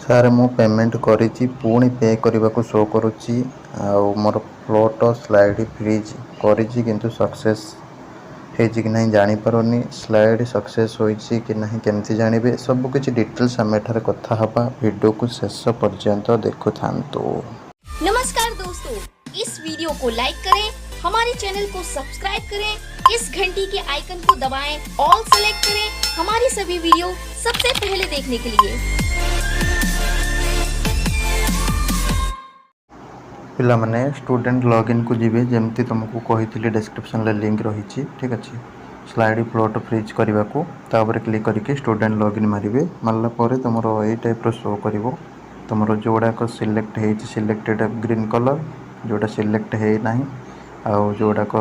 Sir ମୁଁ payment କରିଛି ପୁଣି ପେ କରିବାକୁ ଶୋ କରୁଛି ଆଉ ମୋର ଫ୍ଲୋଟ୍ ସ୍ଲାଇଡ୍ ଫ୍ରିଜ୍ କରିଛି କିନ୍ତୁ ସକ୍ସେସ୍ ହେଇଛି କି ନାହିଁ ଜାଣିପାରୁନି। ସ୍ଲାଇଡ୍ ସକ୍ସେସ୍ ହୋଇଛି କି ନାହିଁ କେମିତି ଜାଣିବେ? ସବୁକିଛି ଡିଟେଲ୍ସ ଆମେ ଏଠାରେ କଥା ହେବା। ଭିଡ଼ିଓକୁ ଶେଷ ପର୍ଯ୍ୟନ୍ତ ଦେଖୁଥାନ୍ତୁ। नमस्कार दोस्तों, इस वीडियो को लाइक करें, हमारे चैनल को सब्सक्राइब करें, इस घंटी के आइकन को दबाएं, ऑल सेलेक्ट करें हमारी सभी वीडियो सबसे पहले देखने के लिए। पिला माने स्टूडेंट लॉगिन को जीवे जेमती तुमको कही डिस्क्रिप्शन ले लिंक रही ठीक अच्छे स्लाइड फ्लोट फ्रीज करने को तापर क्लिक करके स्टूडेंट लॉगिन मारे मारला तुम यही टाइप शो कर तुम जो गुड़ाक सिलेक्ट हो सिलेक्टेड ग्रीन कलर जोटा सिलेक्ट है ना आउ जो गुड़ाक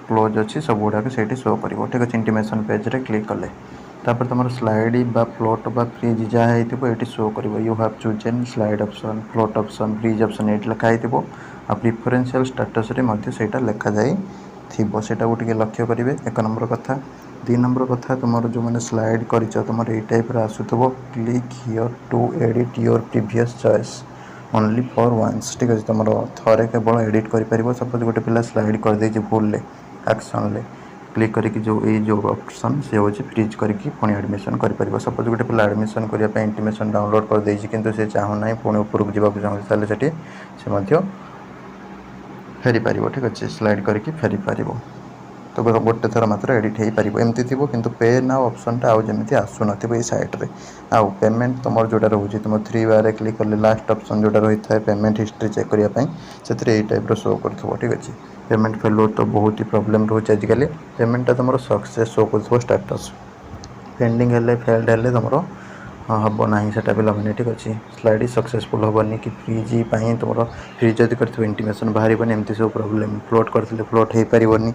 क्लोज अच्छी सब गुड़ाक से शो कर ठीक अच्छे इंटीमेशन पेज रे क्लिक कले तापर तुम स्लाइड बा फ्लोट बा फ्रीज जहाँ ये शो कर you have chosen slide option float option freeze option ये लिखाई आ प्रिफरेंशियल स्टेटस रे मध्य सेटा लिखा जाई थिबो सेटा को टिके लक्ष्य करिवे। एक नंबर कथा। 2 नंबर कथा तुम जो मैंने स्लाइड करिछ तुम ये टाइप आसुथबो click here to edit your previous choice only for once ठीक है तुम थरे केवल एडिट कर पार। सपोज गोटे पिला स्लाइड कर दे भूल एक्शन ले क्लिक करके जो ऑप्शन से हो फ्रीज करके पुणी एडमिशन कर। सपोज गोटे पिला एडमिशन करने इंटीमेशन डाउनलोड कर देछि किंतु से चाहूना पुणी उपरକୁ ଯିବାକୁ ଚାହୁଁଛି ତାହେଲେ ସେଠି से मध्य फेरी पार ठीक अच्छे स्लाइड करके फेरी पार तो गोटे थर मात्र एडिट हो पार एमती थी किंतु पे नाउ ऑप्शन टा आउ जमी आसुन ये साइट्रे आउ पेमेंट तुम जोटा रोचे तुम 3 बार क्लिक कले लास्ट ऑप्शन जोटा रही है पेमेंट हिस्ट्री चेक करने से टाइप शो कर ठीक अच्छे पेमेंट फेलुअर तो बहुत ही प्रोब्लेम रोचे आजिकल पेमेंटा तुम सक्सेस शो कर स्टेटस पेंडिंग हेल्ले फेल्ड हेल्ले तुम हाँ हम ना से पे ठीक अच्छे स्लाइड सक्सेसफुल हेनी कि फ्रिज तुम फ्रिज जब कर इंटीमेशन बाहर एमती सब प्रोब्लेम फ्लोट करते फ्लोट हो पारनी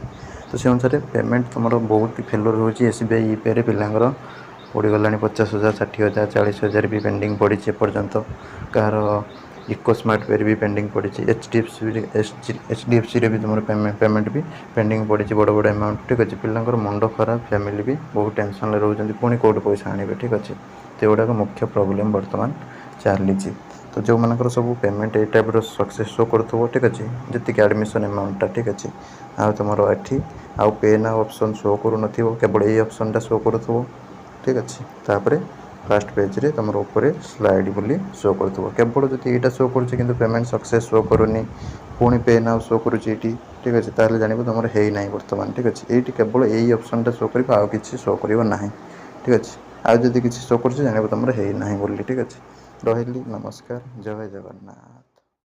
तो से अनुसार पेमेंट तुम बहुत ही फेलुअर रोचे। SBI यूपीआई पिलांगर पड़गला 50,000 60,000 40,000 भी पेंडिंग पड़ी एपर्यंत कहार इको स्मार्ट पे भी पेंडिंग पड़ी HDFC भी तुम पेमेंट भी पेंडिंग पड़ी बड़ बड़ अमाउंट ठीक अच्छे पिलांगर मुंड खराब फैमिली भी बहुत टेंशन रोचे पुणी कौट पैसा आने ठीक अच्छे तो गुड़ाक मुख्य प्रोब्लेम बर्तमान चली तो जो मनकर सब पेमेंट ये टाइप सक्सेस शो करूँ ठीक अच्छे जी एडमिशन अमाउंटा ठीक अच्छे आउ तुम ये आउ पे ना ऑप्शन शो करूँ केवल ये ऑप्शन टा शो करूँ ठीक अच्छे तापर फास्ट पेज रे तुम ऊपर स्लाइड बोली शो करूँ केवल जो यहाँ शो कर पेमेंट सक्सेस शो करूनी पुणी पे ना शो करुँची ठीक अच्छे ताल जानव तुम है ना बर्तमान ठीक अच्छे ये केवल यही ऑप्शन टा शो कर आउ कि शो करना ठीक अच्छे आज जदि किसी शो कर जानव तुम है ना बोली ठीक अच्छे रही नमस्कार जय जगन्नाथ।